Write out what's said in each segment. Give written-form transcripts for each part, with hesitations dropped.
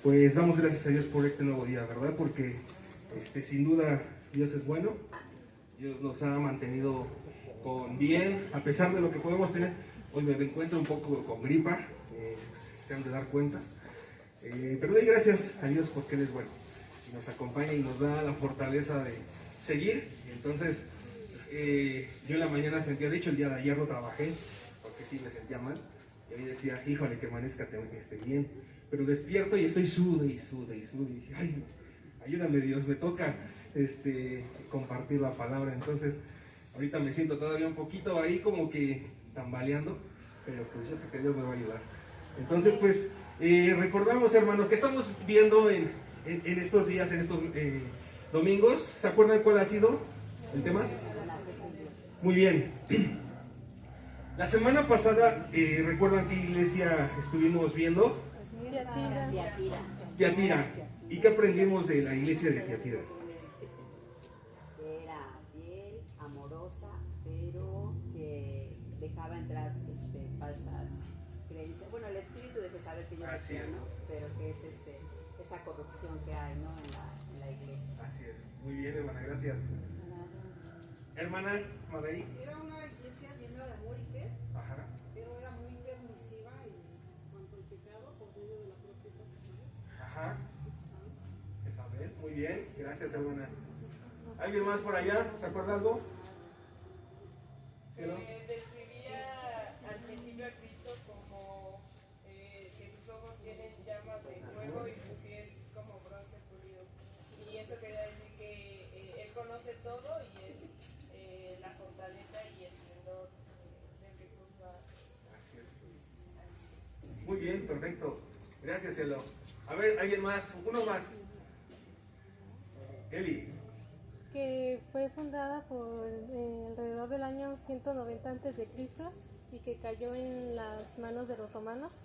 pues damos gracias a Dios por este nuevo día, ¿verdad? Porque sin duda Dios es bueno, Dios nos ha mantenido con bien, a pesar de lo que podemos tener. Hoy me encuentro un poco con gripa, se han de dar cuenta, pero doy gracias a Dios porque Él es bueno, y nos acompaña y nos da la fortaleza de seguir. Entonces, yo en la mañana sentía, de hecho el día de ayer no trabajé, porque sí me sentía mal, y hoy decía, híjole, que amanezca bien, pero despierto y estoy sude y dije, ay, ayúdame Dios, me toca compartir la palabra. Entonces, ahorita me siento todavía un poquito ahí como que tambaleando, pero pues yo sé que Dios me va a ayudar. Entonces, pues, recordamos, hermanos, que estamos viendo en estos días, en estos domingos. ¿Se acuerdan cuál ha sido el tema? Muy bien. La semana pasada, ¿recuerdan qué iglesia estuvimos viendo? Tiatira. ¿Y qué aprendimos de la iglesia de Tiatira? Era fiel, amorosa, pero que dejaba entrar falsas creencias. Bueno, el espíritu de saber que yo decía, ¿no? Pero que es esa corrupción que hay, ¿no? en la iglesia. Así es. Muy bien, hermana, gracias. Hermana Madari. Era una iglesia llena de amor y fe, Ajá. pero era muy permisiva en cuanto al pecado por medio de la propia confesión. Ajá. Isabel, muy bien, gracias, hermana. ¿Alguien más por allá? ¿Se acuerda algo? ¿Sí, no? Describía al principio a Cristo como que sus ojos tienen llamas de fuego y sus pies como bronce pulido. Y eso quería decir que Él conoce todo y es la fortaleza y el esplendor del que juzga. Así es. Muy bien, perfecto. Gracias, cielo. A ver, ¿alguien más? Uno más. Eli. Que fue fundada por alrededor del año 190 a.C. y que cayó en las manos de los romanos,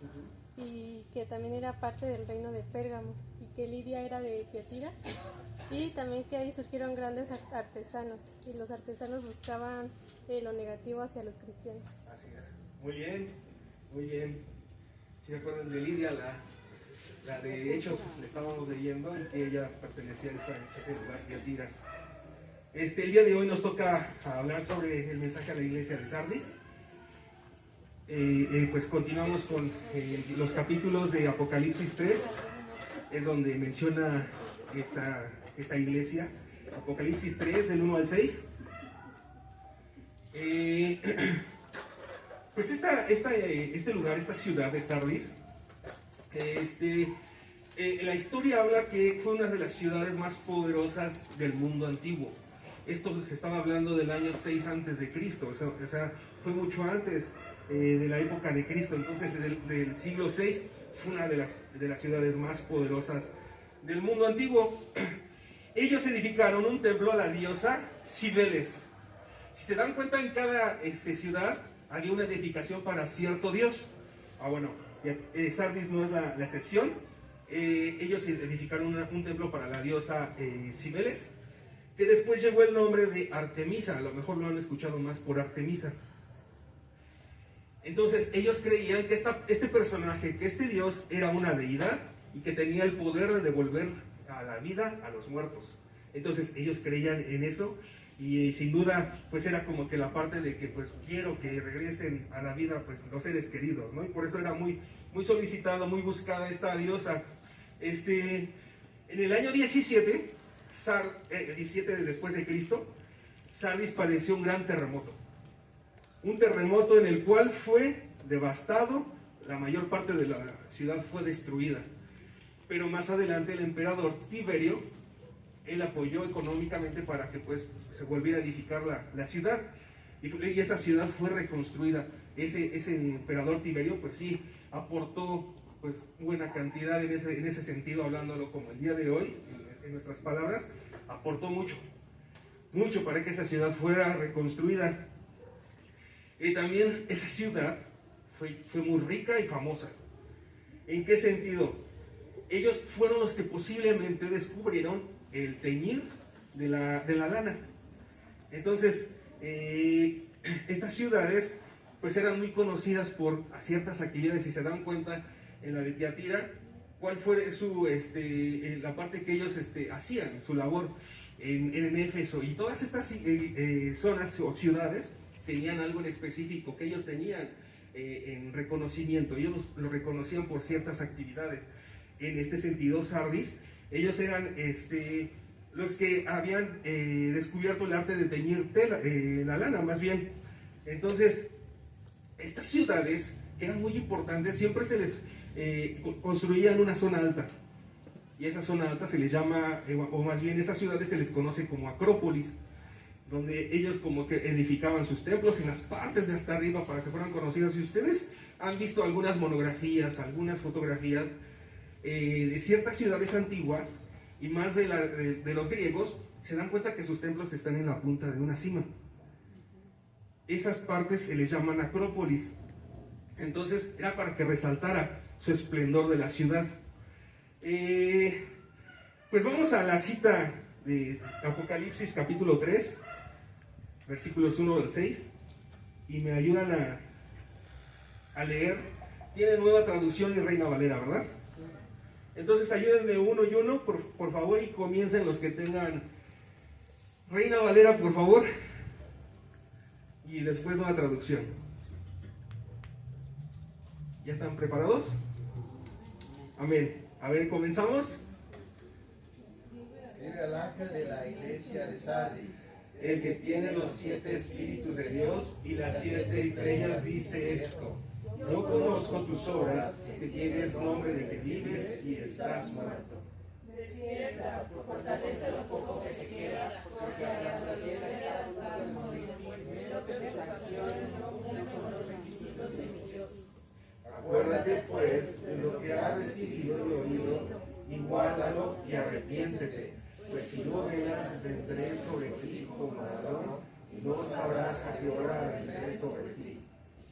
y que también era parte del reino de Pérgamo, y que Lidia era de Tiatira, y también que ahí surgieron grandes artesanos, y los artesanos buscaban lo negativo hacia los cristianos. Así es. Muy bien, muy bien. ¿Sí se acuerdan de Lidia, la de Hechos? Le estábamos leyendo y que ella pertenecía a ese lugar, Tiatira. El día de hoy nos toca hablar sobre el mensaje a la iglesia de Sardis. Pues continuamos con los capítulos de Apocalipsis 3, es donde menciona esta iglesia. Apocalipsis 3, del 1 al 6. Pues este lugar, esta ciudad de Sardis, la historia habla que fue una de las ciudades más poderosas del mundo antiguo. Esto se estaba hablando del año 6 antes de Cristo, o sea, fue mucho antes de la época de Cristo. Entonces, del siglo 6 fue una de las ciudades más poderosas del mundo antiguo. Ellos edificaron un templo a la diosa Cibeles. Si se dan cuenta, en cada ciudad había una edificación para cierto dios. Bueno, Sardis no es la excepción. Ellos edificaron un templo para la diosa Cibeles, que después llevó el nombre de Artemisa. A lo mejor lo han escuchado más por Artemisa. Entonces ellos creían que este personaje, que este dios era una deidad y que tenía el poder de devolver a la vida a los muertos. Entonces ellos creían en eso, y sin duda pues era como que la parte de que pues quiero que regresen a la vida pues los seres queridos, ¿no? Y por eso era muy, muy solicitada, muy buscada esta diosa. En el año 17 después de Cristo, Sardis padeció un gran terremoto. Un terremoto en el cual fue devastado, la mayor parte de la ciudad fue destruida. Pero más adelante el emperador Tiberio, él apoyó económicamente para que pues se volviera a edificar la ciudad, y esa ciudad fue reconstruida. Ese emperador Tiberio pues sí aportó pues buena cantidad en ese sentido, hablándolo como el día de hoy, en nuestras palabras, aportó mucho para que esa ciudad fuera reconstruida. Y también esa ciudad fue muy rica y famosa. ¿En qué sentido? Ellos fueron los que posiblemente descubrieron el teñir de la lana. Entonces, estas ciudades pues eran muy conocidas por ciertas actividades. Si se dan cuenta, en la de Tiatira, cuál fue la parte que ellos hacían, su labor en Éfeso. Y todas estas zonas o ciudades tenían algo en específico que ellos tenían en reconocimiento. Ellos lo reconocían por ciertas actividades. En este sentido, Sardis, ellos eran los que habían descubierto el arte de teñir tela, la lana, más bien. Entonces, estas ciudades, que eran muy importantes, siempre se les construía en una zona alta. Y esa zona alta se les llama, o más bien esas ciudades se les conoce como acrópolis, donde ellos como que edificaban sus templos en las partes de hasta arriba para que fueran conocidos. Y ustedes han visto algunas monografías, algunas fotografías de ciertas ciudades antiguas, y más de los griegos, se dan cuenta que sus templos están en la punta de una cima. Esas partes se les llaman acrópolis. Entonces era para que resaltara su esplendor de la ciudad. Pues vamos a la cita de Apocalipsis capítulo 3, versículos 1 al 6, y me ayudan a leer. Tiene Nueva Traducción y Reina Valera, ¿verdad? Entonces ayúdenme uno y uno, por favor, y comiencen los que tengan Reina Valera, por favor, y después Nueva Traducción. ¿Ya están preparados? Amén. A ver, comenzamos. Escribe al ángel de la iglesia de Sardis, el que tiene los 7 espíritus de Dios y las 7 estrellas, dice esto: no conozco tus obras, que tienes nombre de que vives y estás muerto. Despierta, fortalece lo poco que te queda, porque a la soledad vas a morir. Veo que tus acciones no cumplen con los requisitos de mi Dios. Acuérdate pues de lo que has recibido y oído, y guárdalo y arrepiéntete, pues si no velas vendré sobre ti como ladrón, y no sabrás a qué hora vendré sobre ti.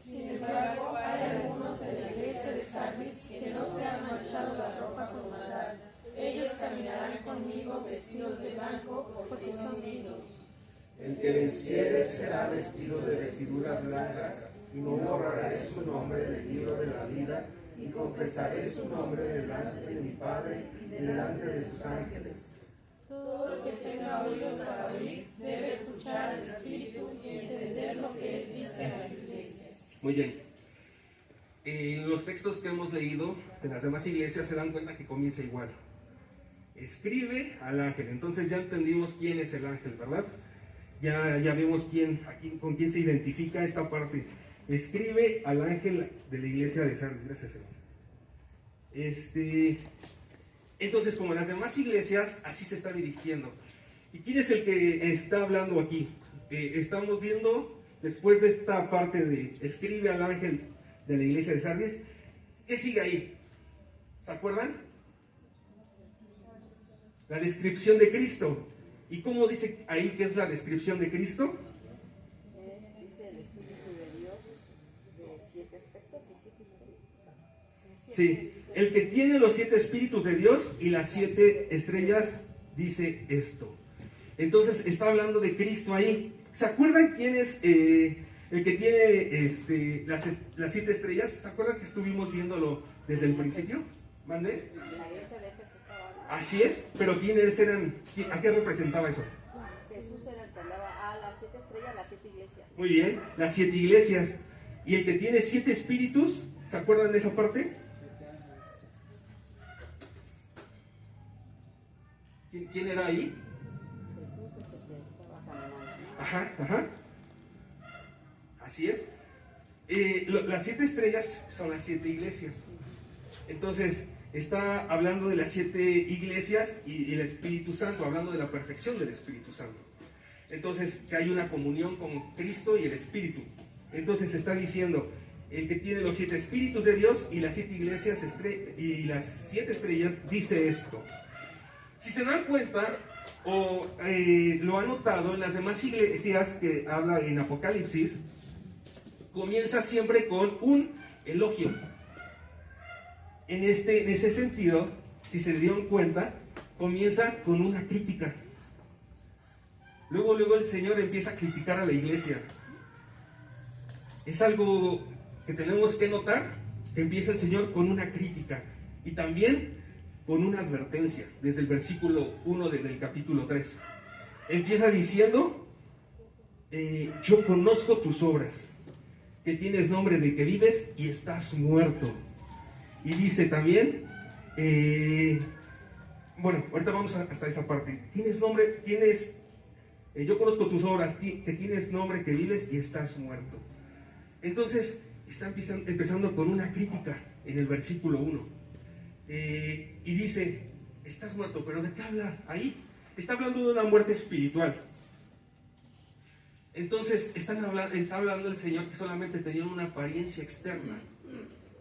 Sin embargo, hay algunos en la iglesia de Sardis que no se han manchado la ropa con maldad. Ellos caminarán conmigo vestidos de blanco, porque son dignos. El que venciere será vestido de vestiduras blancas, y no borraré su nombre del libro de la vida, y confesaré su nombre delante de mi Padre y delante de sus ángeles. Todo el que tenga oídos para oír debe escuchar al Espíritu y entender lo que Él dice a las iglesias. Muy bien. En los textos que hemos leído de las demás iglesias se dan cuenta que comienza igual. Escribe al ángel. Entonces ya entendimos quién es el ángel, ¿verdad? Ya vemos con quién se identifica esta parte. Escribe al ángel de la iglesia de Sardis. Gracias, Señor. Entonces, como las demás iglesias, así se está dirigiendo. ¿Y quién es el que está hablando aquí? Estamos viendo, después de esta parte de escribe al ángel de la iglesia de Sardis, ¿qué sigue ahí? ¿Se acuerdan? La descripción de Cristo. ¿Y cómo dice ahí que es la descripción de Cristo? Dice el Espíritu de Dios de 7 aspectos y 7 estrellas. Sí, el que tiene los 7 espíritus de Dios y las 7 estrellas dice esto. Entonces está hablando de Cristo ahí. ¿Se acuerdan quién es el que tiene las 7 estrellas? ¿Se acuerdan que estuvimos viéndolo desde el principio? ¿Mande? La iglesia de Éfeso estaba hablando. Así es, pero ¿quiénes eran? ¿A qué representaba eso? Jesús era el que andaba a las 7 estrellas, las 7 iglesias. Muy bien, las 7 iglesias. Y el que tiene 7 espíritus, ¿se acuerdan de esa parte? ¿Quién era ahí? Jesús es el que estaba caminando, ¿no? Ajá. Así es. Las 7 estrellas son las 7 iglesias. Entonces, está hablando de las 7 iglesias y el Espíritu Santo, hablando de la perfección del Espíritu Santo. Entonces, que hay una comunión con Cristo y el Espíritu. Entonces, está diciendo, el que tiene los 7 espíritus de Dios y las 7 iglesias y las 7 estrellas, dice esto. Si se dan cuenta, o lo han notado en las demás iglesias que habla en Apocalipsis, comienza siempre con un elogio. En ese sentido, si se dieron cuenta, comienza con una crítica. Luego el Señor empieza a criticar a la iglesia. Es algo que tenemos que notar, que empieza el Señor con una crítica. Y también con una advertencia, desde el versículo 1 del capítulo 3. Empieza diciendo, yo conozco tus obras, que tienes nombre de que vives y estás muerto. Y dice también, bueno, ahorita vamos hasta esa parte. Yo conozco tus obras, que tienes nombre que vives y estás muerto. Entonces, está empezando con una crítica en el versículo 1. Y dice, estás muerto, pero ¿de qué habla ahí? Está hablando de una muerte espiritual. Entonces, está hablando el Señor que solamente tenían una apariencia externa.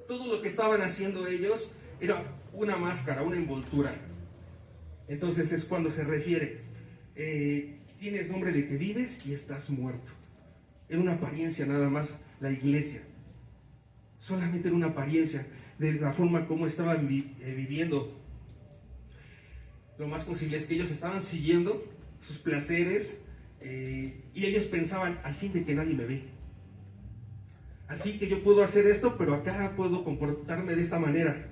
Todo lo que estaban haciendo ellos era una máscara, una envoltura. Entonces es cuando se refiere, tienes nombre de que vives y estás muerto. Era una apariencia nada más la iglesia. Solamente era una apariencia de la forma como estaban viviendo. Lo más posible es que ellos estaban siguiendo sus placeres y ellos pensaban, al fin de que nadie me ve. Al fin que yo puedo hacer esto, pero acá puedo comportarme de esta manera.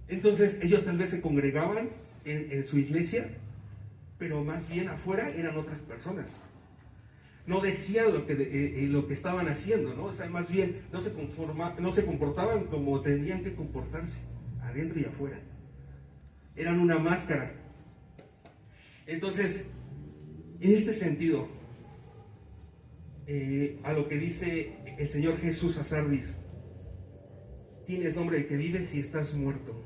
Entonces ellos tal vez se congregaban en su iglesia, pero más bien afuera eran otras personas. No decían lo que estaban haciendo, ¿no? O sea, más bien no se comportaban como tenían que comportarse, adentro y afuera. Eran una máscara. Entonces, en este sentido, a lo que dice el Señor Jesús a Sardis, tienes nombre de que vives y estás muerto.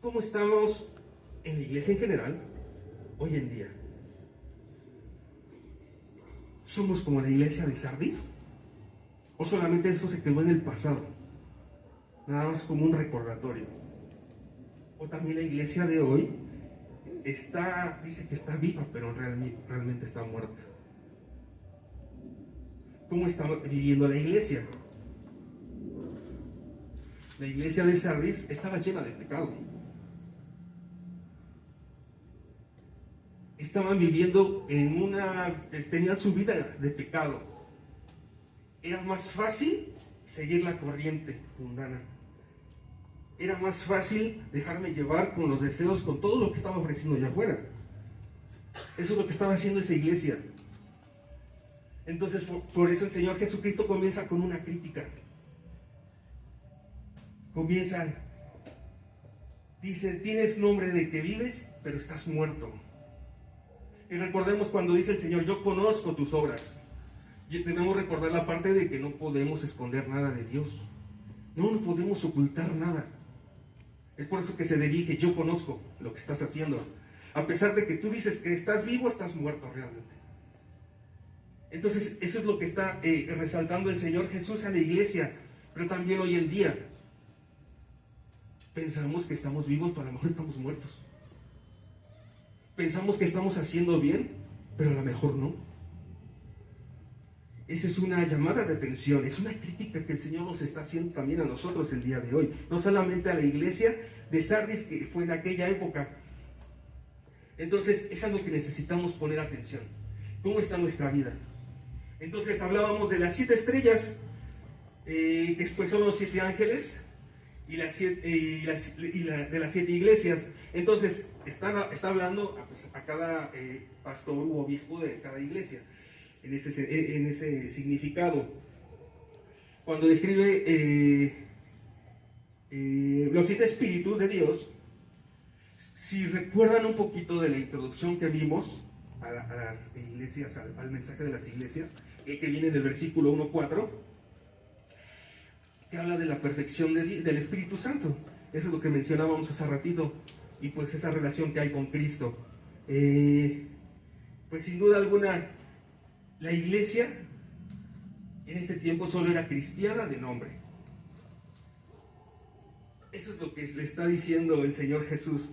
¿Cómo estamos en la iglesia en general hoy en día? ¿Somos como la iglesia de Sardis? ¿O solamente eso se quedó en el pasado? Nada más como un recordatorio. ¿O también la iglesia de hoy dice que está viva, pero realmente está muerta? ¿Cómo está viviendo la iglesia? La iglesia de Sardis estaba llena de pecado. Estaban viviendo tenían su vida de pecado. Era más fácil seguir la corriente mundana. Era más fácil dejarme llevar con los deseos, con todo lo que estaba ofreciendo allá afuera. Eso es lo que estaba haciendo esa iglesia. Entonces, por eso el Señor Jesucristo comienza con una crítica. Dice, tienes nombre de que vives, pero estás muerto. Y recordemos cuando dice el Señor, yo conozco tus obras. Y debemos recordar la parte de que no podemos esconder nada de Dios. No podemos ocultar nada. Es por eso que se dirige, yo conozco lo que estás haciendo. A pesar de que tú dices que estás vivo, estás muerto realmente. Entonces, eso es lo que está resaltando el Señor Jesús a la iglesia, pero también hoy en día. Pensamos que estamos vivos, pero a lo mejor estamos muertos. Pensamos que estamos haciendo bien, pero a lo mejor no. Esa es una llamada de atención, es una crítica que el Señor nos está haciendo también a nosotros el día de hoy. No solamente a la iglesia de Sardis, que fue en aquella época. Entonces, es algo que necesitamos poner atención. ¿Cómo está nuestra vida? Entonces, hablábamos de las 7 estrellas, que después son los 7 ángeles, y de las 7 iglesias. Entonces, está hablando a cada pastor u obispo de cada iglesia, en ese significado. Cuando describe los 7 espíritus de Dios, si recuerdan un poquito de la introducción que vimos a las iglesias, al mensaje de las iglesias, que viene del versículo 1:4, que habla de la perfección del Espíritu Santo. Eso es lo que mencionábamos hace ratito, y pues esa relación que hay con Cristo. Pues sin duda alguna, la iglesia en ese tiempo solo era cristiana de nombre. Eso es lo que le está diciendo el Señor Jesús,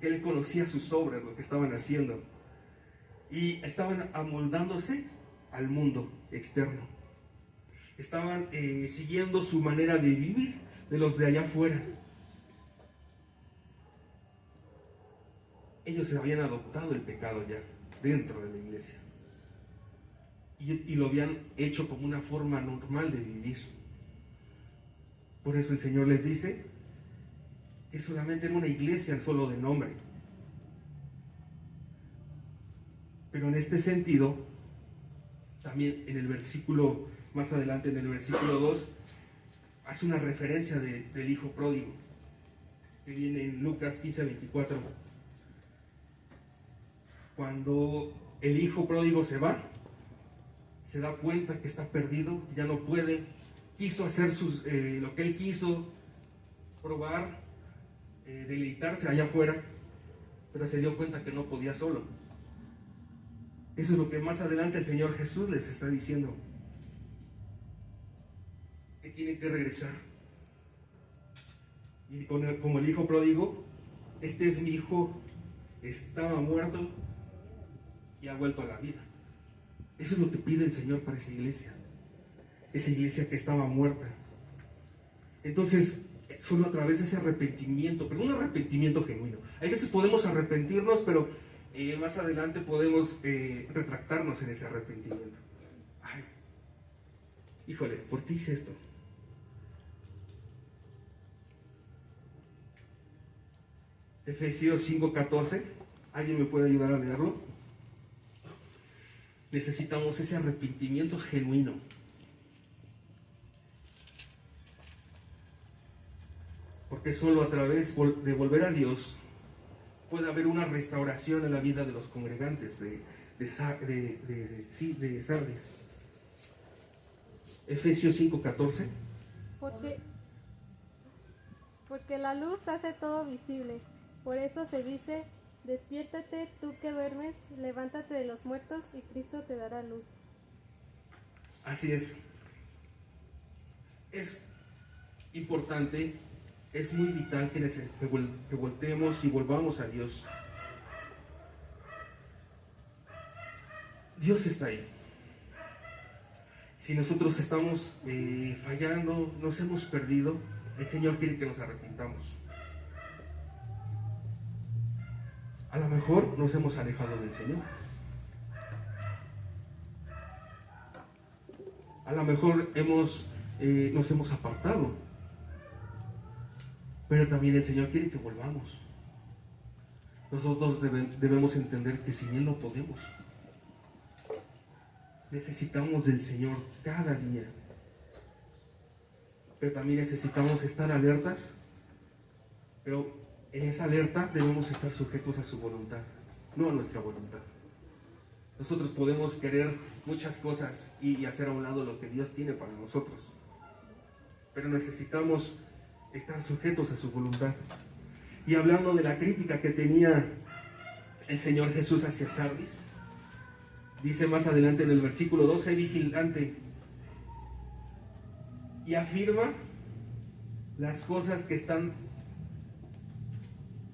que Él conocía sus obras, lo que estaban haciendo, y estaban amoldándose al mundo externo. Estaban siguiendo su manera de vivir de los de allá afuera. Ellos habían adoptado el pecado ya dentro de la iglesia y lo habían hecho como una forma normal de vivir. Por eso el Señor les dice que solamente en una iglesia solo de nombre. Pero en este sentido, también en el versículo, más adelante en el versículo 2, hace una referencia del hijo pródigo, que viene en Lucas 15:24. Cuando el hijo pródigo se va, se da cuenta que está perdido, ya no puede, quiso hacer lo que él quiso, probar, deleitarse allá afuera, pero se dio cuenta que no podía solo. Eso es lo que más adelante el Señor Jesús les está diciendo, que tiene que regresar. Y como el hijo pródigo, este es mi hijo, estaba muerto y ha vuelto a la vida. Eso es lo que pide el Señor para esa iglesia que estaba muerta. Entonces, solo a través de ese arrepentimiento, pero un arrepentimiento genuino. Hay veces podemos arrepentirnos, pero más adelante podemos retractarnos en ese arrepentimiento. Ay, híjole, ¿por qué hice esto? Efesios 5:14, ¿alguien me puede ayudar a leerlo? Necesitamos ese arrepentimiento genuino. Porque solo a través de volver a Dios puede haber una restauración en la vida de los congregantes de Sardis. Efesios 5:14. Porque la luz hace todo visible. Por eso se dice: despiértate tú que duermes, levántate de los muertos y Cristo te dará luz. Así es. Es importante, es muy vital que volteemos y volvamos a Dios. Dios está ahí. Si nosotros estamos fallando, nos hemos perdido, el Señor quiere que nos arrepintamos. A lo mejor nos hemos alejado del Señor. A lo mejor nos hemos apartado. Pero también el Señor quiere que volvamos. Nosotros debemos entender que sin Él no podemos. Necesitamos del Señor cada día. Pero también necesitamos estar alertas. Pero en esa alerta debemos estar sujetos a su voluntad, no a nuestra voluntad. Nosotros podemos querer muchas cosas y hacer a un lado lo que Dios tiene para nosotros. Pero necesitamos estar sujetos a su voluntad. Y hablando de la crítica que tenía el Señor Jesús hacia Sardis, dice más adelante en el versículo 12: vigilante, y afirma las cosas que están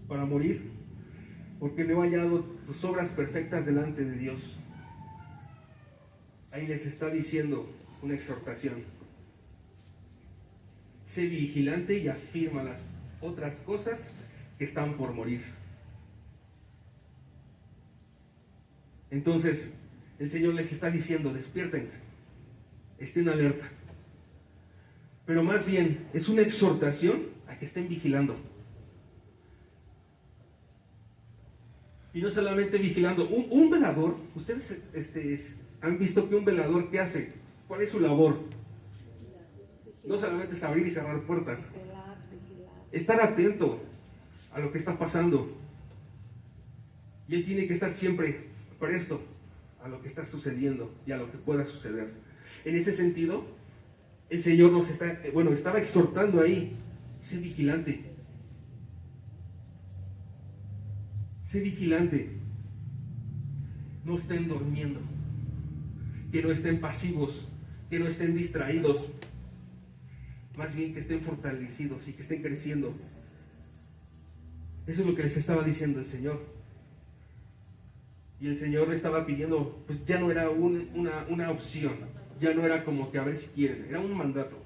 para morir, porque no he hallado tus obras perfectas delante de Dios. Ahí les está diciendo una exhortación: sé vigilante y afirma las otras cosas que están por morir. Entonces el Señor les está diciendo: despiértense, estén alerta. Pero más bien es una exhortación a que estén vigilando. Y no solamente vigilando. Un velador, ustedes han visto que un velador, ¿qué hace? ¿Cuál es su labor? No solamente es abrir y cerrar puertas. Estar atento a lo que está pasando. Y él tiene que estar siempre presto a lo que está sucediendo y a lo que pueda suceder. En ese sentido, el Señor estaba exhortando ahí: sé vigilante. Sé vigilante. No estén durmiendo. Que no estén pasivos. Que no estén distraídos. Más bien que estén fortalecidos y que estén creciendo. Eso es lo que les estaba diciendo el Señor. Y el Señor le estaba pidiendo, pues ya no era una opción. Ya no era como que a ver si quieren. Era un mandato.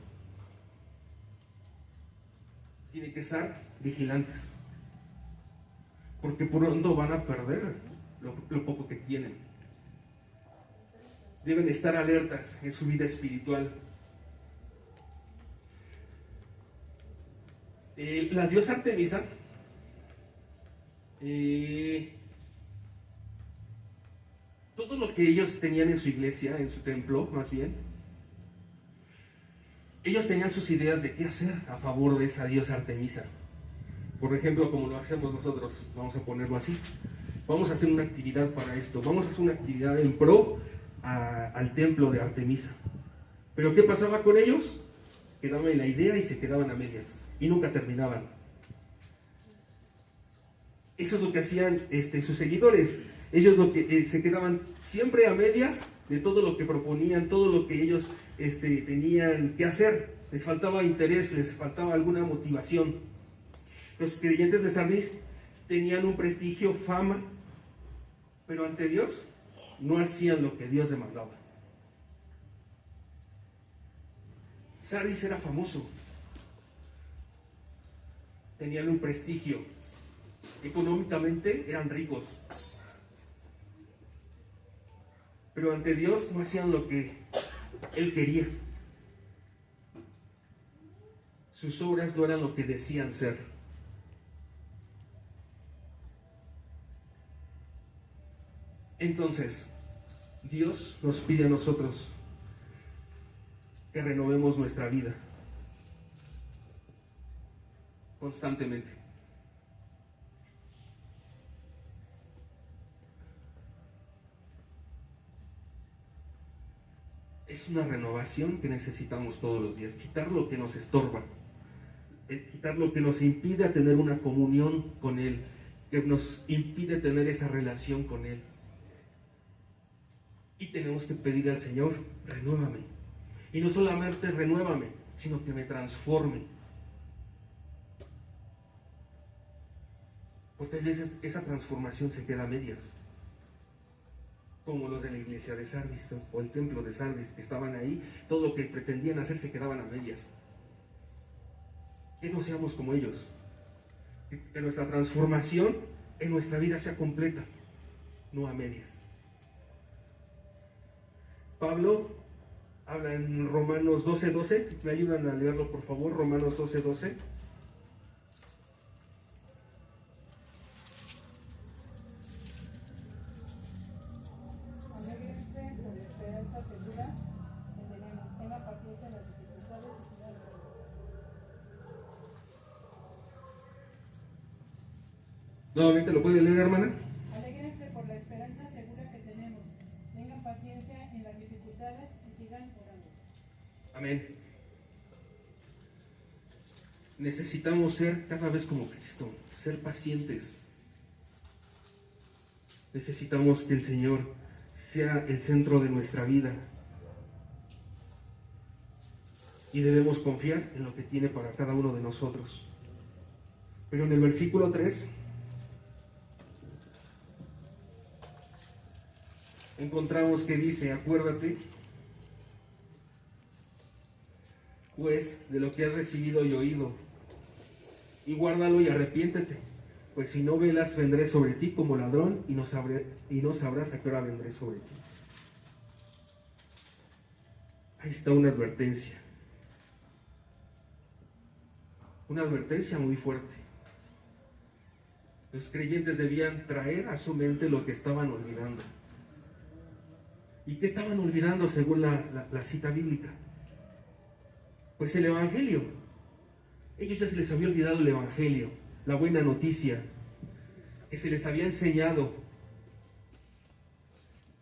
Tienen que estar vigilantes. Porque pronto van a perder lo poco que tienen. Deben estar alertas en su vida espiritual. La diosa Artemisa todo lo que ellos tenían en su iglesia, en su templo más bien, ellos tenían sus ideas de qué hacer a favor de esa diosa Artemisa. Por ejemplo, como lo hacemos nosotros, vamos a ponerlo así, vamos a hacer una actividad para esto, vamos a hacer una actividad en pro al templo de Artemisa. Pero ¿qué pasaba con ellos? Quedaban en la idea y se quedaban a medias y nunca terminaban. Eso es lo que hacían sus seguidores. Ellos se quedaban siempre a medias de todo lo que proponían, todo lo que ellos tenían que hacer. Les faltaba interés, les faltaba alguna motivación. Los creyentes de Sardis tenían un prestigio, fama, pero ante Dios no hacían lo que Dios demandaba. Sardis era famoso, tenían un prestigio, económicamente eran ricos, pero ante Dios no hacían lo que Él quería. Sus obras no eran lo que decían ser. Entonces, Dios nos pide a nosotros que renovemos nuestra vida constantemente. Es una renovación que necesitamos todos los días, quitar lo que nos estorba, quitar lo que nos impide tener una comunión con Él, que nos impide tener esa relación con Él. Y tenemos que pedir al Señor, renuévame. Y no solamente renuévame, sino que me transforme. Porque a veces esa transformación se queda a medias. Como los de la iglesia de Sardis o el templo de Sardis, que estaban ahí, todo lo que pretendían hacer se quedaban a medias. Que no seamos como ellos. Que nuestra transformación en nuestra vida sea completa, no a medias. Pablo habla en Romanos 12:12. ¿Me ayudan a leerlo, por favor? Romanos 12:12. Alégrense por la esperanza segura que tenemos. Tenga paciencia en las dificultades y sigan orando. Nuevamente, ¿lo puede leer, hermana? Alégrense por la esperanza segura que tenemos. Tengan paciencia en las dificultades y sigan orando. Amén. Necesitamos ser cada vez como Cristo, ser pacientes. Necesitamos que el Señor sea el centro de nuestra vida. Y debemos confiar en lo que tiene para cada uno de nosotros. Pero en el versículo 3 encontramos que dice, acuérdate pues de lo que has recibido y oído, y guárdalo y arrepiéntete, pues si no velas vendré sobre ti como ladrón y no sabrás a qué hora vendré sobre ti. Ahí está una advertencia muy fuerte. Los creyentes debían traer a su mente lo que estaban olvidando. ¿Y qué estaban olvidando según la cita bíblica? Pues el Evangelio. Ellos ya se les había olvidado el Evangelio, la buena noticia, que se les había enseñado.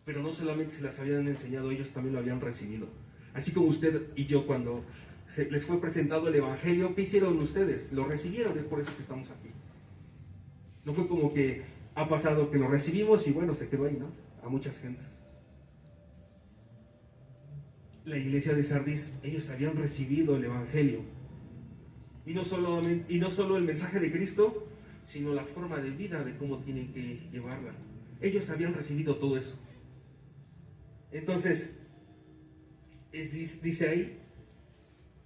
Pero no solamente se las habían enseñado, ellos también lo habían recibido. Así como usted y yo, cuando les fue presentado el Evangelio, ¿qué hicieron ustedes? Lo recibieron, es por eso que estamos aquí. No fue como que ha pasado que lo recibimos y bueno, se quedó ahí, ¿no? A muchas gentes. La iglesia de Sardis, ellos habían recibido el Evangelio. Y no solo el mensaje de Cristo, sino la forma de vida de cómo tienen que llevarla. Ellos habían recibido todo eso. Entonces, dice ahí,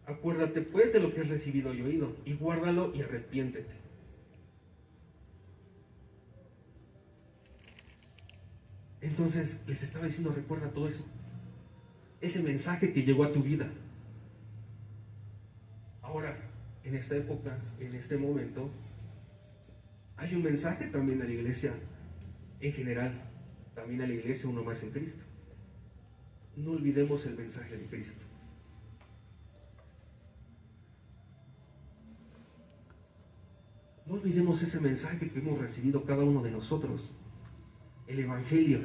acuérdate pues de lo que has recibido y oído, y guárdalo y arrepiéntete. Entonces, les estaba diciendo, recuerda todo eso. Ese mensaje que llegó a tu vida. Ahora, en esta época, en este momento, hay un mensaje también a la iglesia en general, también a la iglesia uno más en Cristo. No olvidemos el mensaje de Cristo. No olvidemos ese mensaje que hemos recibido cada uno de nosotros, el Evangelio,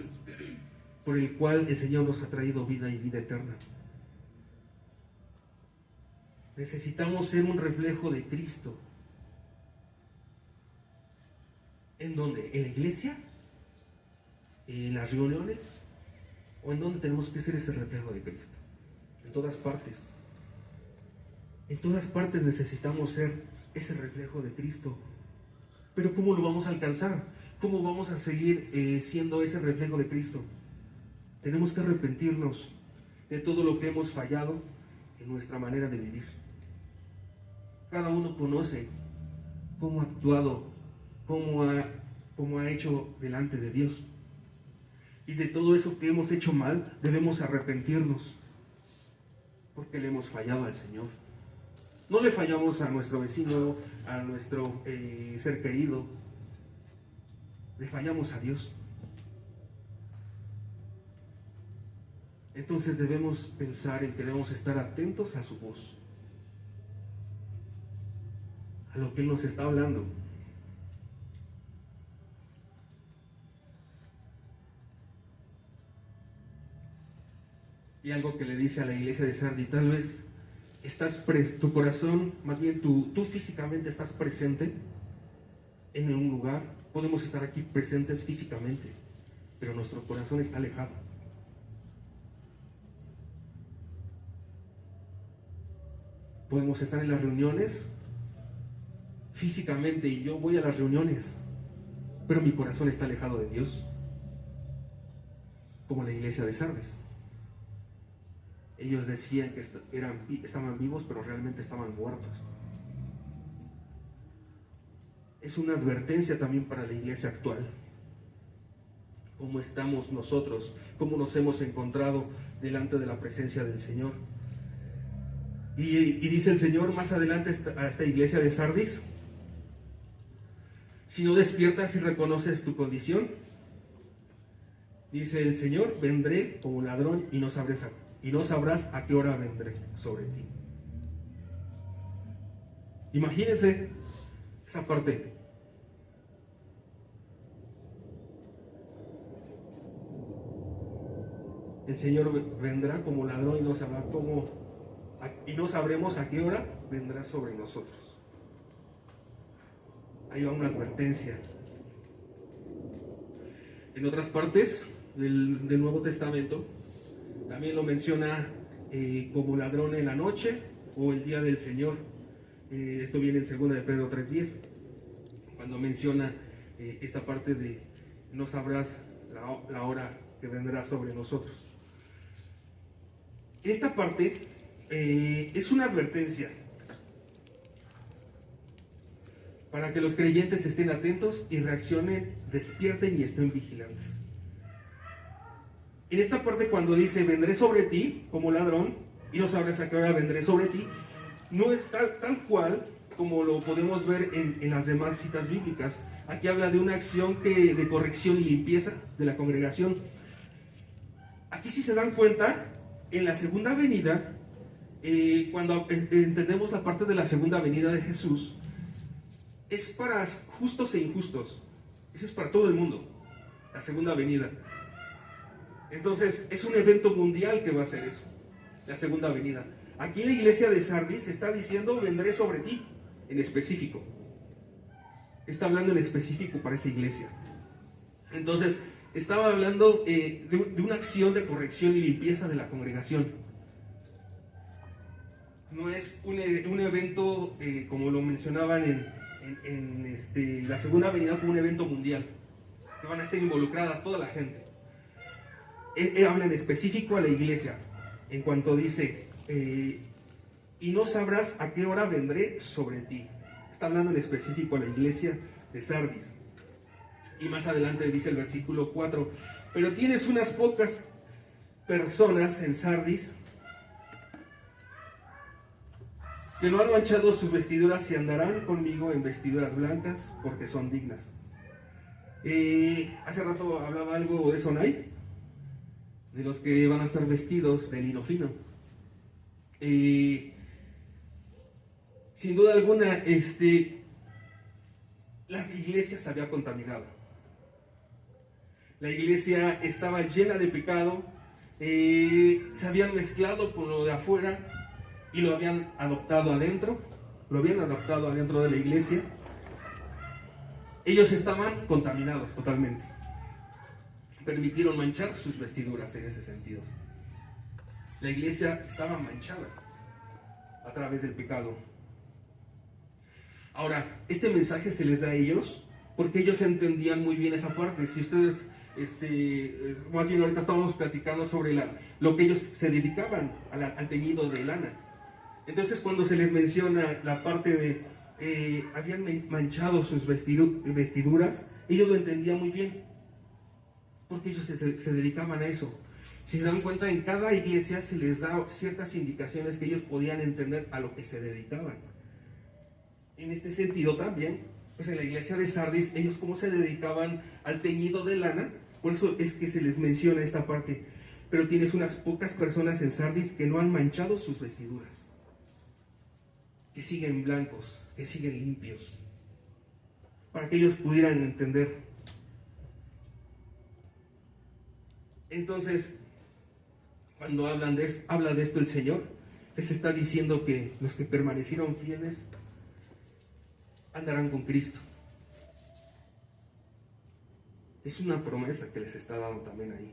por el cual el Señor nos ha traído vida y vida eterna. Necesitamos ser un reflejo de Cristo. ¿En dónde? ¿En la iglesia? ¿En las reuniones? ¿O en dónde tenemos que ser ese reflejo de Cristo? En todas partes. En todas partes necesitamos ser ese reflejo de Cristo. Pero ¿cómo lo vamos a alcanzar? ¿Cómo vamos a seguir siendo ese reflejo de Cristo? Tenemos que arrepentirnos de todo lo que hemos fallado en nuestra manera de vivir. Cada uno conoce cómo ha actuado, cómo ha hecho delante de Dios. Y de todo eso que hemos hecho mal, debemos arrepentirnos, porque le hemos fallado al Señor. No le fallamos a nuestro vecino, a nuestro ser querido, le fallamos a Dios. Entonces debemos pensar en que debemos estar atentos a su voz, a lo que Él nos está hablando. Y algo que le dice a la iglesia de Sardis, tal vez tu corazón, más bien tú físicamente estás presente en un lugar. Podemos estar aquí presentes físicamente, pero nuestro corazón está alejado. Podemos estar en las reuniones físicamente, y yo voy a las reuniones, pero mi corazón está alejado de Dios, como la iglesia de Sardis. Ellos decían que estaban vivos, pero realmente estaban muertos. Es una advertencia también para la iglesia actual. ¿Cómo estamos nosotros? ¿Cómo nos hemos encontrado delante de la presencia del Señor? Y dice el Señor más adelante a esta iglesia de Sardis: si no despiertas y reconoces tu condición, dice el Señor, vendré como ladrón y no sabrás a qué hora vendré sobre ti. Imagínense esa parte. El Señor vendrá como ladrón y no sabremos a qué hora vendrá sobre nosotros. Ahí va una advertencia. En otras partes del Nuevo Testamento también lo menciona como ladrón en la noche o el día del Señor. Esto viene en 2 de Pedro 3:10, cuando menciona esta parte de no sabrás la hora que vendrá sobre nosotros. Esta parte es una advertencia para que los creyentes estén atentos y reaccionen, despierten y estén vigilantes. En esta parte, cuando dice vendré sobre ti como ladrón y no sabrás a qué hora vendré sobre ti, no es tal cual como lo podemos ver en las demás citas bíblicas. Aquí habla de una acción de corrección y limpieza de la congregación. Aquí, si se dan cuenta, en la segunda venida, cuando entendemos la parte de la segunda venida de Jesús, es para justos e injustos. Eso es para todo el mundo, la segunda venida. Entonces, es un evento mundial que va a ser eso, la segunda venida. Aquí la iglesia de Sardis está diciendo, vendré sobre ti, en específico. Está hablando en específico para esa iglesia. Entonces, estaba hablando de una acción de corrección y limpieza de la congregación. No es un evento, como lo mencionaban en la segunda venida, como un evento mundial, que van a estar involucrada toda la gente. Habla en específico a la iglesia, en cuanto dice, y no sabrás a qué hora vendré sobre ti. Está hablando en específico a la iglesia de Sardis. Y más adelante dice el versículo 4, pero tienes unas pocas personas en Sardis que no han manchado sus vestiduras y andarán conmigo en vestiduras blancas, porque son dignas. Hace rato hablaba algo de Sonai, de los que van a estar vestidos de lino fino. Sin duda alguna, la iglesia se había contaminado. La iglesia estaba llena de pecado, se habían mezclado con lo de afuera y lo habían adoptado adentro de la iglesia. Ellos estaban contaminados totalmente. Permitieron manchar sus vestiduras en ese sentido. La iglesia estaba manchada a través del pecado. Ahora, este mensaje se les da a ellos porque ellos entendían muy bien esa parte. Si ustedes, más bien ahorita estábamos platicando sobre lo que ellos se dedicaban al teñido de lana. Entonces, cuando se les menciona la parte de habían manchado sus vestiduras, ellos lo entendían muy bien porque ellos se dedicaban a eso. Si se dan cuenta, en cada iglesia se les da ciertas indicaciones que ellos podían entender a lo que se dedicaban. En este sentido también, pues en la iglesia de Sardis, ellos cómo se dedicaban al teñido de lana, por eso es que se les menciona esta parte. Pero tienes unas pocas personas en Sardis que no han manchado sus vestiduras, que siguen blancos, que siguen limpios, para que ellos pudieran entender. Entonces, cuando habla de esto el Señor, les está diciendo que los que permanecieron fieles andarán con Cristo. Es una promesa que les está dando también ahí.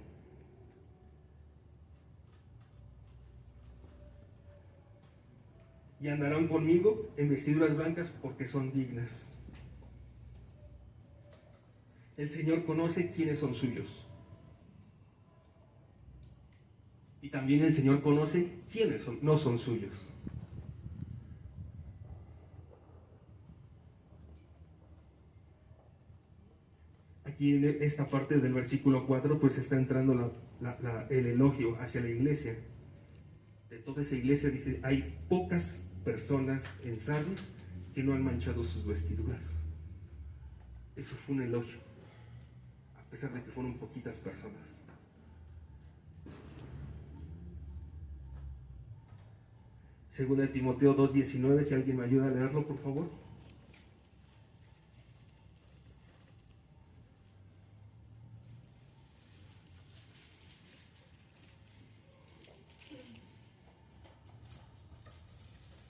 Y andarán conmigo en vestiduras blancas porque son dignas. El Señor conoce quiénes son suyos. Y también el Señor conoce quiénes no son suyos. Aquí en esta parte del versículo 4 pues está entrando el elogio hacia la iglesia. De toda esa iglesia dice, hay pocas personas en Sardis que no han manchado sus vestiduras. Eso fue un elogio, a pesar de que fueron poquitas personas. Segunda de Timoteo 2:19, si alguien me ayuda a leerlo, por favor.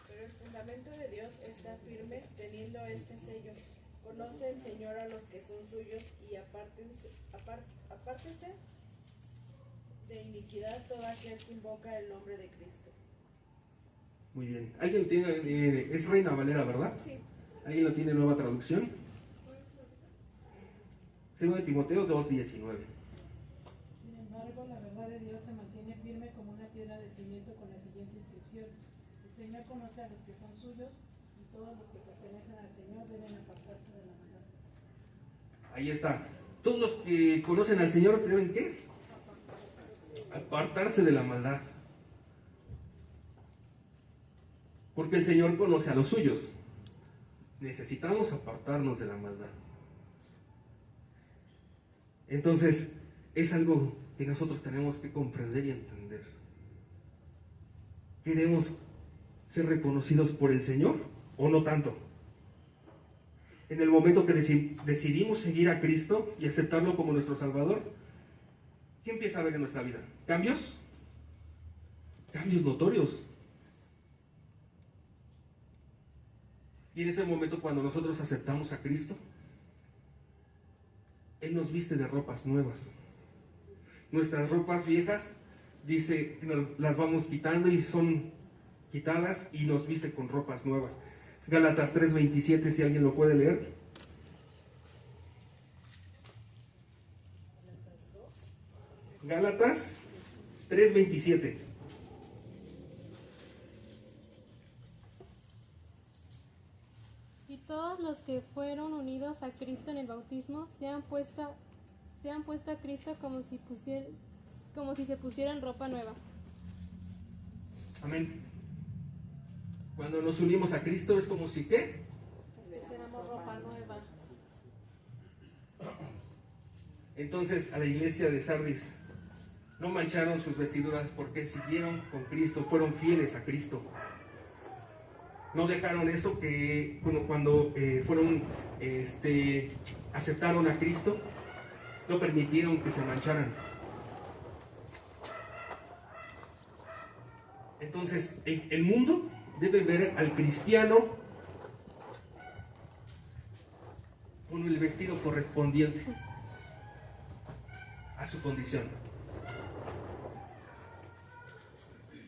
Pero el fundamento de Dios está firme, teniendo este sello. Conoce el Señor a los que son suyos y apártese de iniquidad todo aquel que invoca el nombre de Cristo. Muy bien. ¿Alguien tiene, es Reina Valera, verdad? Sí. ¿Alguien lo tiene nueva traducción? Segunda de Timoteo 2:19. Sin embargo, la verdad de Dios se mantiene firme como una piedra de cimiento con la siguiente inscripción. El Señor conoce a los que son suyos y todos los que pertenecen al Señor deben apartarse de la maldad. Ahí está. Todos los que conocen al Señor deben ¿qué? Apartarse de la maldad. Porque el Señor conoce a los suyos. Necesitamos apartarnos de la maldad. Entonces, es algo que nosotros tenemos que comprender y entender. ¿Queremos ser reconocidos por el Señor o no tanto? En el momento que decidimos seguir a Cristo y aceptarlo como nuestro Salvador, ¿qué empieza a haber en nuestra vida? ¿Cambios? Cambios notorios. Y en ese momento, cuando nosotros aceptamos a Cristo, Él nos viste de ropas nuevas. Nuestras ropas viejas, dice, las vamos quitando y son quitadas y nos viste con ropas nuevas. Gálatas 3:27, si alguien lo puede leer. Gálatas 3:27. Y todos los que fueron unidos a Cristo en el bautismo se han puesto a Cristo como si se pusieran ropa nueva. Amén. Cuando nos unimos a Cristo es como si ¿qué? Tenemos ropa nueva. Entonces a la iglesia de Sardis no mancharon sus vestiduras porque siguieron con Cristo, fueron fieles a Cristo. No dejaron eso que cuando aceptaron a Cristo, no permitieron que se mancharan. Entonces el mundo debe ver al cristiano con el vestido correspondiente a su condición.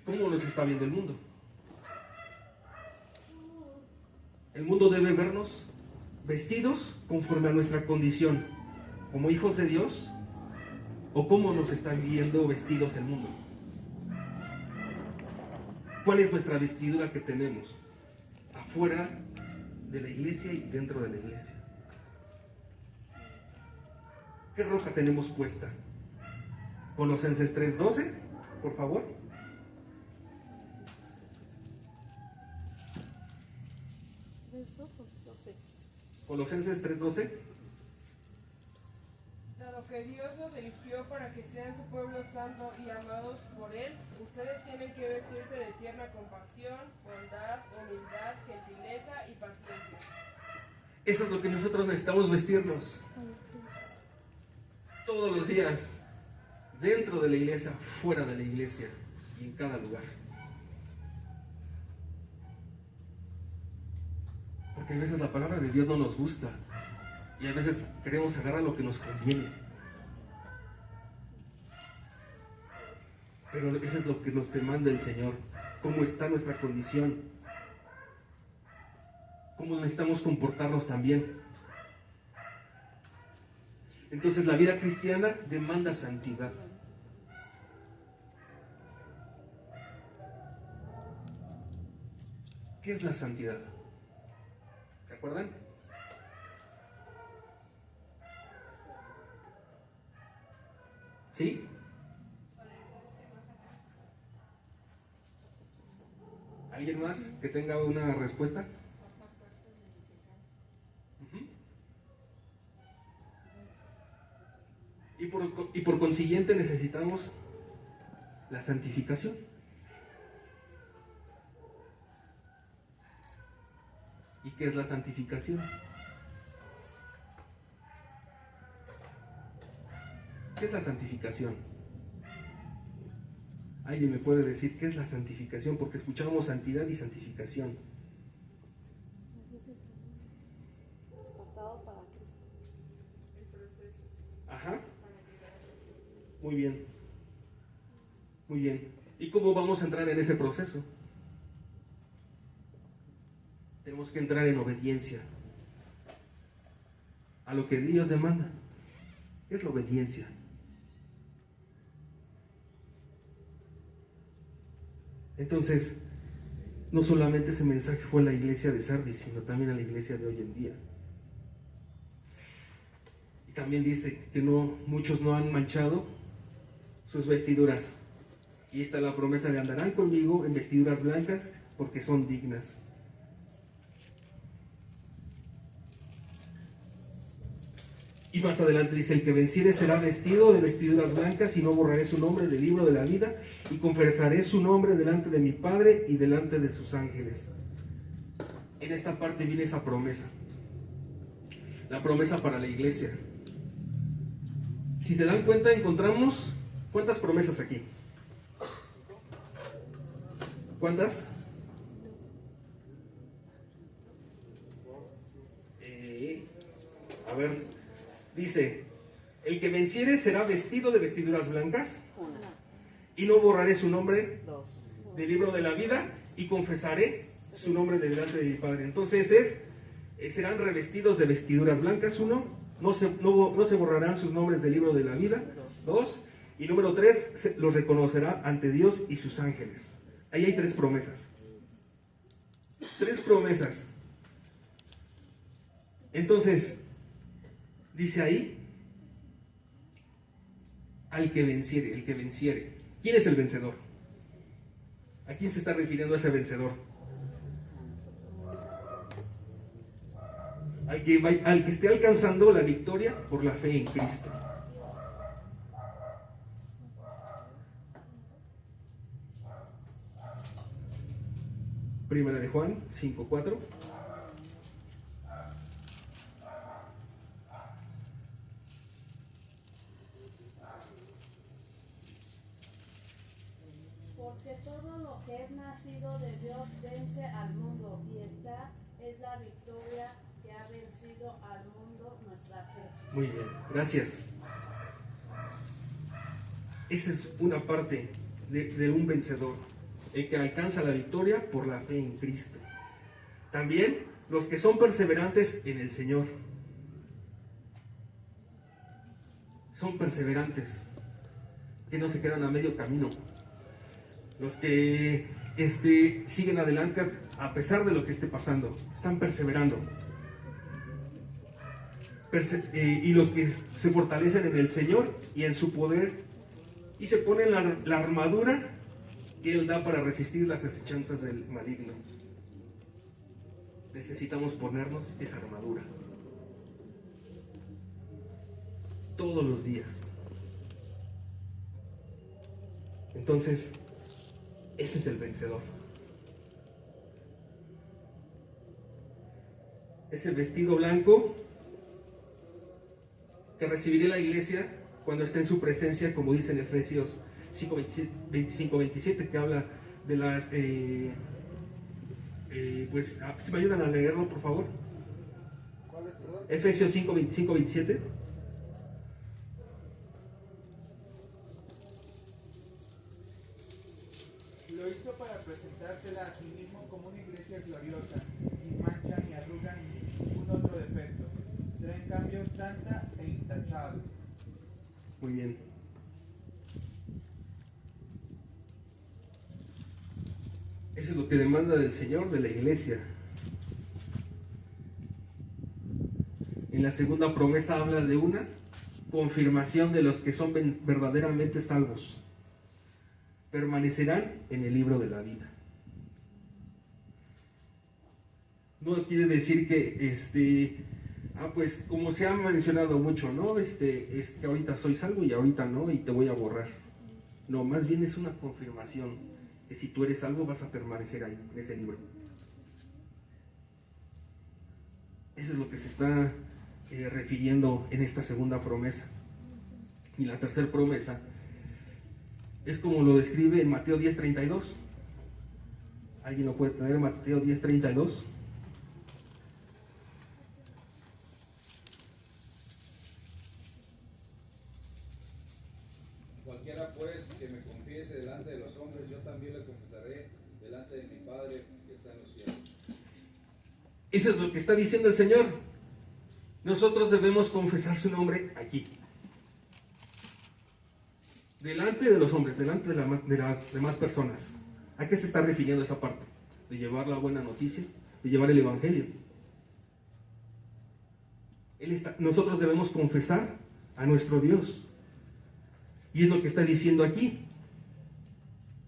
¿Cómo nos está viendo el mundo? El mundo debe vernos vestidos conforme a nuestra condición, como hijos de Dios, o cómo nos está viendo vestidos el mundo. ¿Cuál es nuestra vestidura que tenemos afuera de la iglesia y dentro de la iglesia? ¿Qué ropa tenemos puesta? Colosenses 3:12, por favor. Colosenses 3:12. Dado que Dios los eligió para que sean su pueblo santo y amados por Él, ustedes tienen que vestirse de tierna compasión, bondad, humildad, gentileza y paciencia. Eso es lo que nosotros necesitamos vestirnos todos los días, dentro de la iglesia, fuera de la iglesia y en cada lugar. Porque a veces la palabra de Dios no nos gusta y a veces queremos agarrar lo que nos conviene. Pero eso es lo que nos demanda el Señor. ¿Cómo está nuestra condición? ¿Cómo necesitamos comportarnos también? Entonces la vida cristiana demanda santidad. ¿Qué es la santidad? ¿Se acuerdan? ¿Sí? ¿Alguien más que tenga una respuesta? Y por consiguiente necesitamos la santificación. ¿Y qué es la santificación? ¿Qué es la santificación? ¿Alguien me puede decir qué es la santificación? Porque escuchamos santidad y santificación. Apartado para Cristo. El proceso. Ajá. Muy bien. Muy bien. ¿Y cómo vamos a entrar en ese proceso? Tenemos que entrar en obediencia a lo que Dios demanda. Es la obediencia. Entonces, no solamente ese mensaje fue a la iglesia de Sardis, sino también a la iglesia de hoy en día. Y también dice que muchos no han manchado sus vestiduras. Y está la promesa de andarán conmigo en vestiduras blancas porque son dignas. Y más adelante dice, el que venciere será vestido de vestiduras blancas y no borraré su nombre del libro de la vida y confesaré su nombre delante de mi Padre y delante de sus ángeles. En esta parte viene esa promesa. La promesa para la iglesia. Si se dan cuenta, encontramos ¿cuántas promesas aquí? ¿Cuántas? A ver, dice, el que venciere será vestido de vestiduras blancas y no borraré su nombre del libro de la vida y confesaré su nombre delante de mi Padre. Entonces serán revestidos de vestiduras blancas, 1, no se borrarán sus nombres del libro de la vida, 2, y número 3, los reconocerá ante Dios y sus ángeles. Ahí hay 3 promesas. 3 promesas. Entonces, dice ahí, al que venciere, el que venciere. ¿Quién es el vencedor? ¿A quién se está refiriendo ese vencedor? al que esté alcanzando la victoria por la fe en Cristo. Primera de Juan 5:4. Porque todo lo que es nacido de Dios vence al mundo, y esta es la victoria que ha vencido al mundo, nuestra fe. Muy bien, gracias. Esa es una parte de un vencedor, el que alcanza la victoria por la fe en Cristo. También los que son perseverantes en el Señor. Son perseverantes, que no se quedan a medio camino. Los que siguen adelante a pesar de lo que esté pasando, están perseverando. Y los que se fortalecen en el Señor y en su poder, y se ponen la armadura que Él da para resistir las acechanzas del maligno. Necesitamos ponernos esa armadura todos los días. Entonces, ese es el vencedor. Ese vestido blanco que recibiré la iglesia cuando esté en su presencia, como dice en Efesios 25-27, que habla de las... si me ayudan a leerlo, por favor. ¿Cuál es, perdón? Efesios 5:25-27. Lo hizo para presentársela a sí mismo como una iglesia gloriosa, sin mancha ni arruga ni ningún otro defecto. Será en cambio santa e intachable. Muy bien. Eso es lo que demanda del Señor, de la iglesia. En la segunda promesa habla de una confirmación de los que son verdaderamente salvos. Permanecerán en el libro de la vida. No quiere decir que, pues como se ha mencionado mucho, ¿no? Que ahorita soy salvo y ahorita no, y te voy a borrar. No, más bien es una confirmación que si tú eres salvo vas a permanecer ahí, en ese libro. Eso es lo que se está refiriendo en esta segunda promesa. Y la tercera promesa es como lo describe en Mateo 10:32. ¿Alguien lo puede tener? Mateo 10:32. Cualquiera pues que me confiese delante de los hombres, yo también le confesaré delante de mi Padre que está en los cielos. Eso es lo que está diciendo el Señor. Nosotros debemos confesar su nombre aquí. Delante de los hombres, delante de las demás personas. ¿A qué se está refiriendo esa parte? De llevar la buena noticia, de llevar el evangelio. Nosotros debemos confesar a nuestro Dios. Y es lo que está diciendo aquí.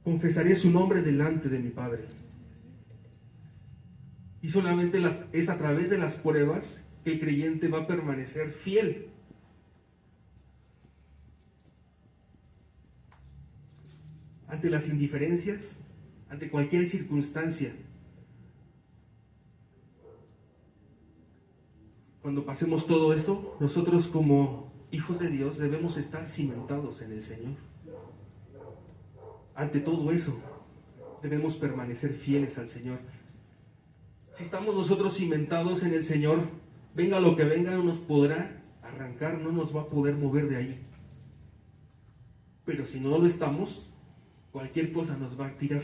Confesaré su nombre delante de mi Padre. Y solamente es a través de las pruebas que el creyente va a permanecer fiel. Ante las indiferencias, ante cualquier circunstancia. Cuando pasemos todo esto, nosotros como hijos de Dios debemos estar cimentados en el Señor. Ante todo eso, debemos permanecer fieles al Señor. Si estamos nosotros cimentados en el Señor, venga lo que venga, no nos podrá arrancar, no nos va a poder mover de ahí. Pero si no lo estamos, cualquier cosa nos va a tirar.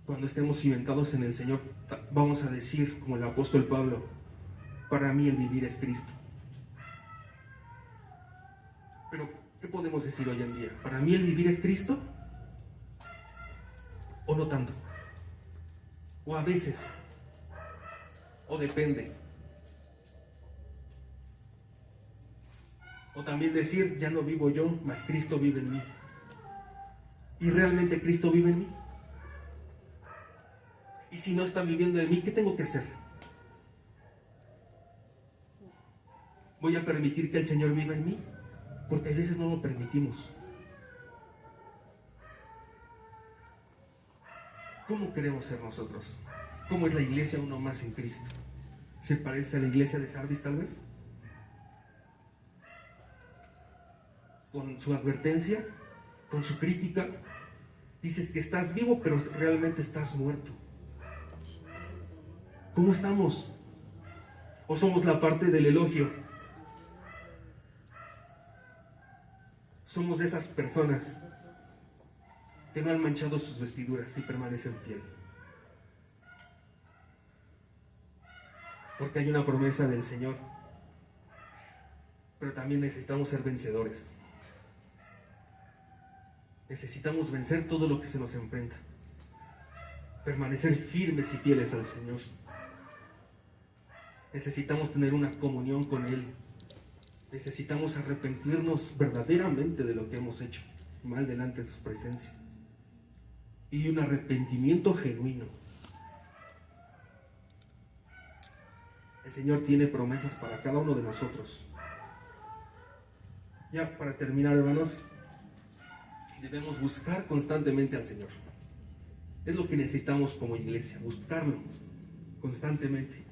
Cuando estemos cimentados en el Señor, vamos a decir, como el apóstol Pablo, para mí el vivir es Cristo. Pero, ¿qué podemos decir hoy en día? ¿Para mí el vivir es Cristo? ¿O no tanto? ¿O a veces? ¿O depende? O también decir, ya no vivo yo, mas Cristo vive en mí. ¿Y realmente Cristo vive en mí? Y si no está viviendo en mí, ¿qué tengo que hacer? ¿Voy a permitir que el Señor viva en mí? Porque a veces no lo permitimos. ¿Cómo queremos ser nosotros? ¿Cómo es la iglesia uno más en Cristo? ¿Se parece a la iglesia de Sardis tal vez? Con su advertencia, con su crítica, dices que estás vivo, pero realmente estás muerto. ¿Cómo estamos? ¿O somos la parte del elogio? Somos de esas personas que no han manchado sus vestiduras y permanecen fiel. Porque hay una promesa del Señor, pero también necesitamos ser vencedores. Necesitamos vencer todo lo que se nos enfrenta, permanecer firmes y fieles al Señor. Necesitamos tener una comunión con Él. Necesitamos arrepentirnos verdaderamente de lo que hemos hecho mal delante de su presencia. Y un arrepentimiento genuino. El Señor tiene promesas para cada uno de nosotros. Ya para terminar, hermanos, debemos buscar constantemente al Señor. Es lo que necesitamos como iglesia, buscarlo constantemente.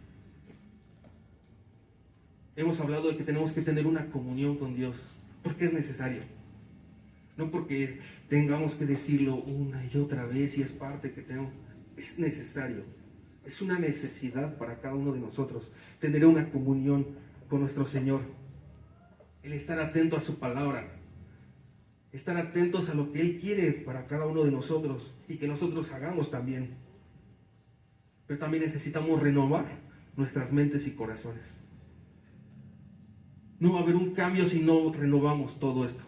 Hemos hablado de que tenemos que tener una comunión con Dios, porque es necesario. No porque tengamos que decirlo una y otra vez y es parte que tenemos. Es necesario. Es una necesidad para cada uno de nosotros tener una comunión con nuestro Señor. El estar atento a su palabra. Estar atentos a lo que Él quiere para cada uno de nosotros y que nosotros hagamos también. Pero también necesitamos renovar nuestras mentes y corazones. No va a haber un cambio si no renovamos todo esto.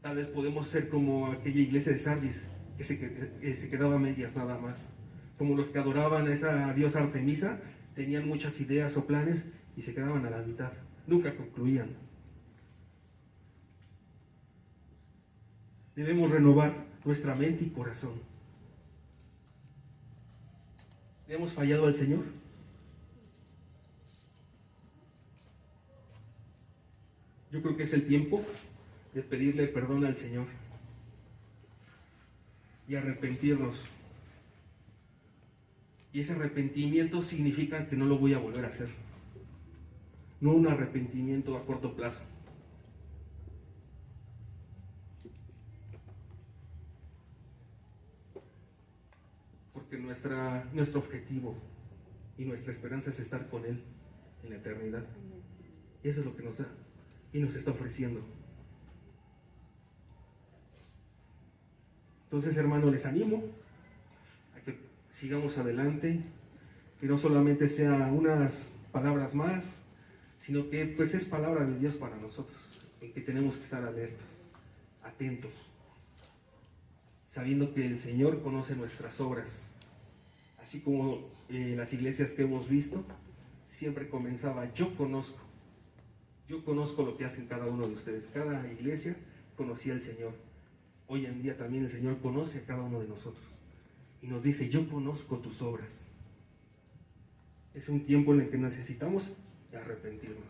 Tal vez podemos ser como aquella iglesia de Sardis que se quedaba a medias nada más. Como los que adoraban a esa diosa Artemisa, tenían muchas ideas o planes y se quedaban a la mitad. Nunca concluían. Debemos renovar nuestra mente y corazón. ¿Le hemos fallado al Señor? Yo creo que es el tiempo de pedirle perdón al Señor y arrepentirnos. Y ese arrepentimiento significa que no lo voy a volver a hacer. No un arrepentimiento a corto plazo. Porque nuestro objetivo y nuestra esperanza es estar con Él en la eternidad. Y eso es lo que nos da y nos está ofreciendo. Entonces, hermano, les animo a que sigamos adelante, que no solamente sea unas palabras más, sino que pues es palabra de Dios para nosotros, en que tenemos que estar alertas, atentos, sabiendo que el Señor conoce nuestras obras, así como las iglesias que hemos visto, siempre comenzaba, yo conozco lo que hacen cada uno de ustedes. Cada iglesia conocía al Señor. Hoy en día también el Señor conoce a cada uno de nosotros. Y nos dice, yo conozco tus obras. Es un tiempo en el que necesitamos arrepentirnos.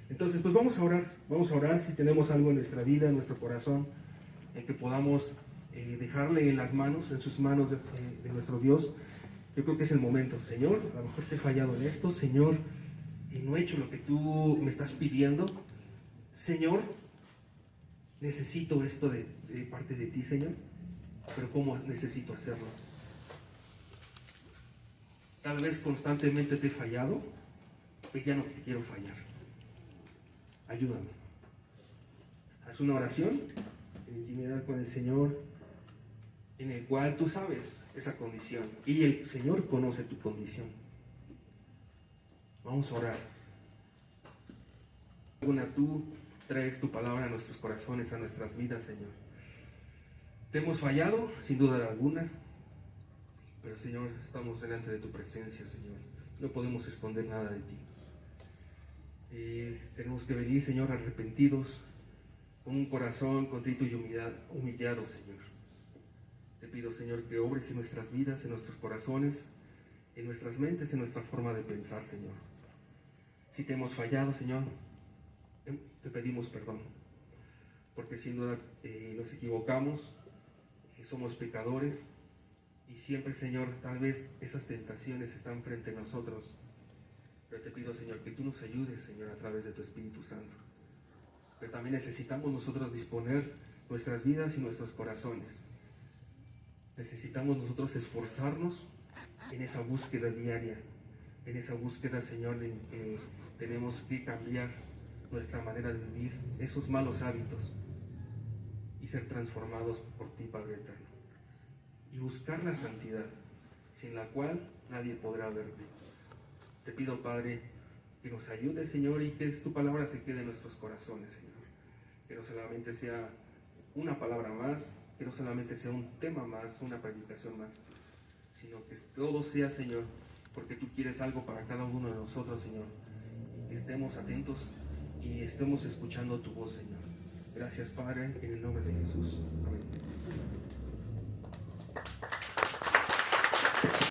Entonces, pues vamos a orar si tenemos algo en nuestra vida, en nuestro corazón, en que podamos dejarle en sus manos de nuestro Dios. Yo creo que es el momento. Señor, a lo mejor te he fallado en esto, Señor, y no he hecho lo que tú me estás pidiendo. Señor, necesito esto de parte de ti, Señor, pero ¿cómo necesito hacerlo? Tal vez constantemente te he fallado, pero ya no te quiero fallar. Ayúdame. Haz una oración en intimidad con el Señor, en el cual tú sabes esa condición y el Señor conoce tu condición. Vamos a orar. Tú traes tu palabra a nuestros corazones, a nuestras vidas, Señor. Te hemos fallado, sin duda alguna, pero Señor, estamos delante de tu presencia, Señor. No podemos esconder nada de ti. Tenemos que venir, Señor, arrepentidos, con un corazón contrito y humillado, Señor. Te pido, Señor, que obres en nuestras vidas, en nuestros corazones, en nuestras mentes, en nuestra forma de pensar, Señor. Si te hemos fallado, Señor, te pedimos perdón, porque sin duda nos equivocamos, somos pecadores, y siempre, Señor, tal vez esas tentaciones están frente a nosotros, pero te pido, Señor, que tú nos ayudes, Señor, a través de tu Espíritu Santo. Pero también necesitamos nosotros disponer nuestras vidas y nuestros corazones. Necesitamos nosotros esforzarnos en esa búsqueda diaria, en esa búsqueda, Señor, en que tenemos que cambiar nuestra manera de vivir, esos malos hábitos, y ser transformados por ti, Padre eterno. Y buscar la santidad, sin la cual nadie podrá verte. Te pido, Padre, que nos ayude, Señor, y que tu palabra se quede en nuestros corazones, Señor. Que no solamente sea una palabra más, que no solamente sea un tema más, una predicación más, sino que todo sea, Señor, porque tú quieres algo para cada uno de nosotros, Señor. Que estemos atentos y estemos escuchando tu voz, Señor. Gracias, Padre, en el nombre de Jesús. Amén.